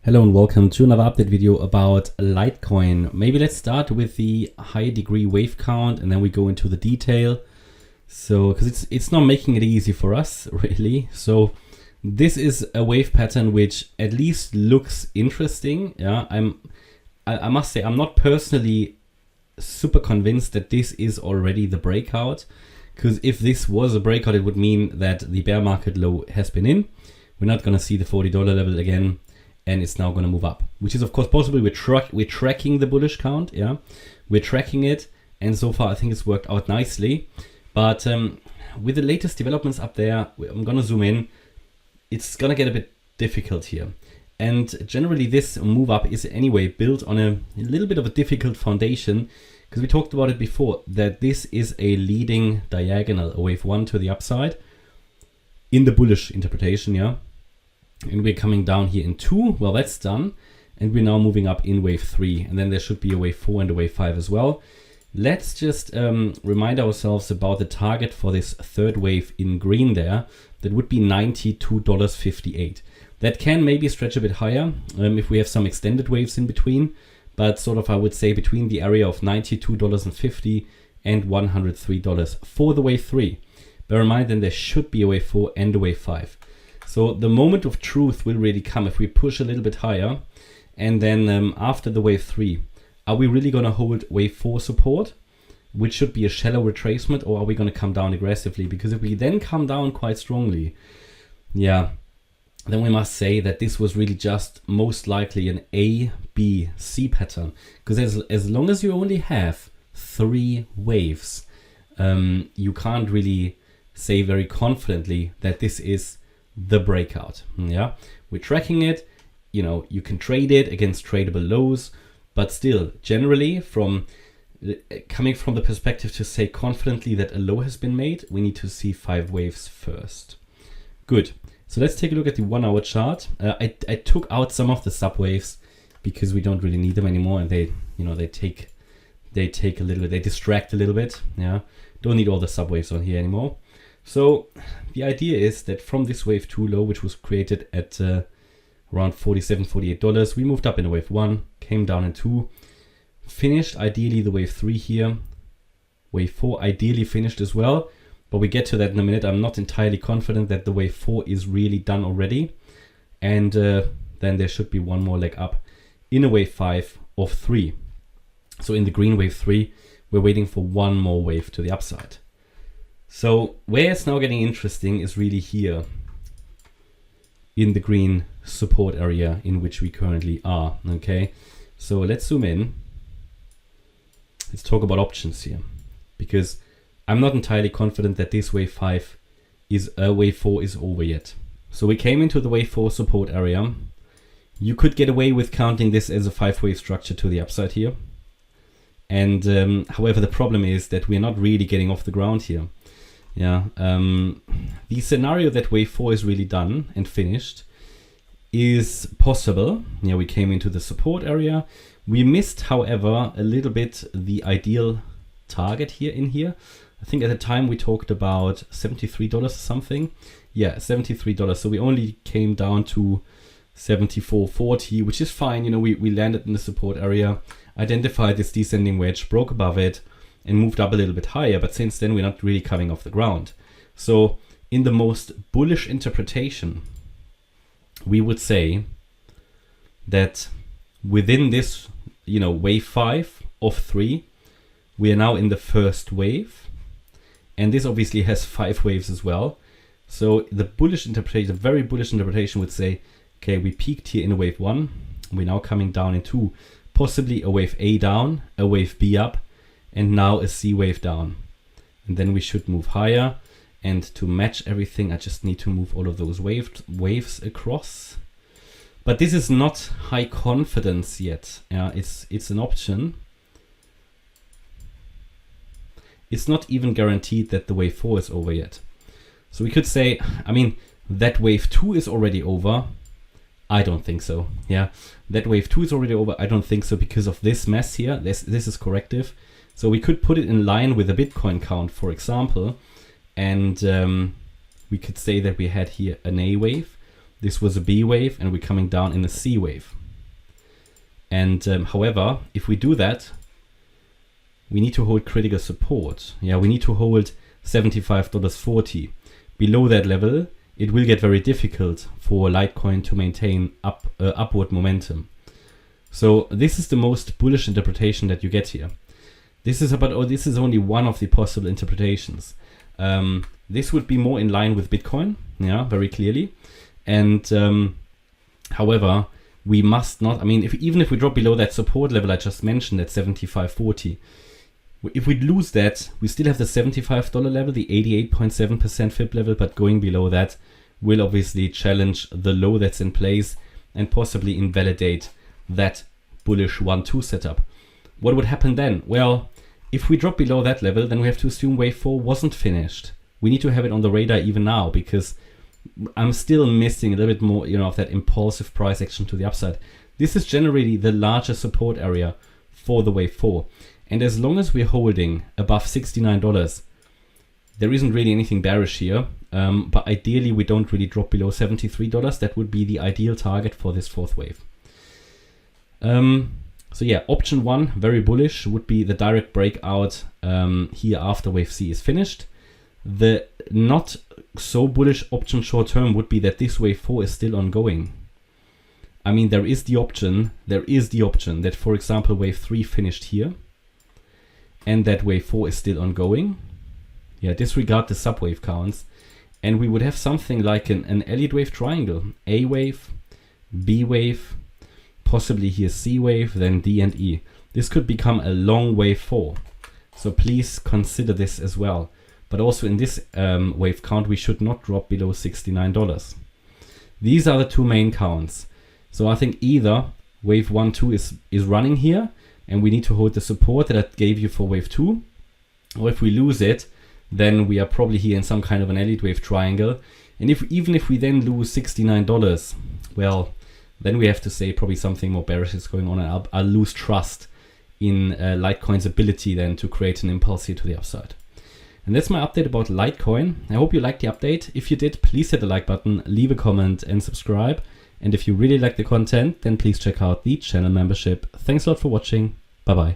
Hello and welcome to another update video about Litecoin. Maybe let's start with the high degree wave count and then we go into the detail. So, because it's not making it easy for us really. So this is a wave pattern which at least looks interesting. Yeah, I must say I'm not personally super convinced that this is already the breakout. Because if this was a breakout, it would mean that the bear market low has been in. We're not going to see the $40 level again. And it's now going to move up, which is of course possible. We're tracking the bullish count, yeah, we're tracking it, and so far I think it's worked out nicely. But with the latest developments up there, I'm going to zoom in. It's going to get a bit difficult here, and generally this move up is anyway built on a little bit of a difficult foundation, because we talked about it before that this is a leading diagonal, a wave one to the upside in the bullish interpretation, yeah. And we're coming down here in 2. Well, that's done. And we're now moving up in wave 3. And then there should be a wave 4 and a wave 5 as well. Let's just remind ourselves about the target for this third wave in green there. That would be $92.58. That can maybe stretch a bit higher if we have some extended waves in between. But sort of, I would say, between the area of $92.50 and $103 for the wave 3. Bear in mind, then there should be a wave 4 and a wave 5. So the moment of truth will really come if we push a little bit higher. And then after the wave 3, are we really going to hold wave 4 support, which should be a shallow retracement, or are we going to come down aggressively? Because if we then come down quite strongly, yeah, then we must say that this was really just most likely an A, B, C pattern. Because as long as you only have 3 waves, you can't really say very confidently that this is the breakout. Yeah, we're tracking it, you know, you can trade it against tradable lows, but still generally coming from the perspective to say confidently that a low has been made, we need to see 5 waves first. Good. So let's take a look at the 1 hour chart. I took out some of the sub waves because we don't really need them anymore, and they take a little bit, they distract a little bit. Yeah, don't need all the sub waves on here anymore. So the idea is that from this wave 2 low, which was created at around $47, $48, we moved up in a wave 1, came down in 2, finished ideally the wave 3 here, wave 4 ideally finished as well, but we get to that in a minute. I'm not entirely confident that the wave 4 is really done already, and then there should be one more leg up in a wave 5 of 3. So in the green wave 3, we're waiting for one more wave to the upside. So where it's now getting interesting is really here in the green support area in which we currently are. Okay, so let's zoom in. Let's talk about options here, because I'm not entirely confident that this wave 5 is wave 4 is over yet. So we came into the wave 4 support area. You could get away with counting this as a 5-wave structure to the upside here. And however, the problem is that we're not really getting off the ground here. Yeah, the scenario that wave 4 is really done and finished is possible. Yeah, we came into the support area. We missed, however, a little bit the ideal target here in here. I think at the time we talked about $73 or something. Yeah, $73. So we only came down to $74.40, which is fine. You know, we landed in the support area, identified this descending wedge, broke above it, and moved up a little bit higher, but since then we're not really coming off the ground. So in the most bullish interpretation, we would say that within this, you know, wave 5 of 3, we are now in the first wave, and this obviously has 5 waves as well. So the bullish interpretation, the very bullish interpretation would say, okay, we peaked here in a wave 1, we're now coming down in 2, possibly a wave A down, a wave B up, and now a C wave down. And then we should move higher. And to match everything, I just need to move all of those waves across. But this is not high confidence yet. It's an option. It's not even guaranteed that the wave 4 is over yet. So we could say, I mean, that wave 2 is already over. I don't think so. Yeah, that wave 2 is already over. I don't think so because of this mess here. This is corrective. So we could put it in line with the Bitcoin count, for example, and we could say that we had here an A wave, This was a B wave, and we're coming down in a C wave. And however, if we do that, we need to hold critical support. Yeah, we need to hold $75.40. Below that level, it will get very difficult for Litecoin to maintain upward momentum. So this is the most bullish interpretation that you get here. This is this is only one of the possible interpretations. This would be more in line with Bitcoin, yeah, very clearly. And however, we must not, I mean, even if we drop below that support level I just mentioned at 75.40, if we lose that, we still have the $75 level, the 88.7% FIB level, but going below that will obviously challenge the low that's in place and possibly invalidate that bullish 1-2 setup. What would happen then? Well, if we drop below that level, then we have to assume wave 4 wasn't finished. We need to have it on the radar even now, because I'm still missing a little bit more, of that impulsive price action to the upside. This is generally the largest support area for the wave 4. And as long as we're holding above $69, there isn't really anything bearish here. But ideally, we don't really drop below $73. That would be the ideal target for this fourth wave. So yeah, option 1, very bullish, would be the direct breakout here after wave C is finished. The not so bullish option short term would be that this wave 4 is still ongoing. I mean, there is the option that, for example, wave 3 finished here and that wave 4 is still ongoing. Yeah, disregard the subwave counts. And we would have something like an Elliott wave triangle. A wave, B wave, possibly here C wave, then D and E. This could become a long wave 4. So please consider this as well. But also in this wave count, we should not drop below $69. These are the two main counts. So I think either wave 1-2 is running here, and we need to hold the support that I gave you for wave 2. Or if we lose it, then we are probably here in some kind of an Elliott wave triangle. And even if we then lose $69, well, then we have to say probably something more bearish is going on, and I'll lose trust in Litecoin's ability then to create an impulse here to the upside. And that's my update about Litecoin. I hope you liked the update. If you did, please hit the like button, leave a comment and subscribe. And if you really like the content, then please check out the channel membership. Thanks a lot for watching. Bye bye.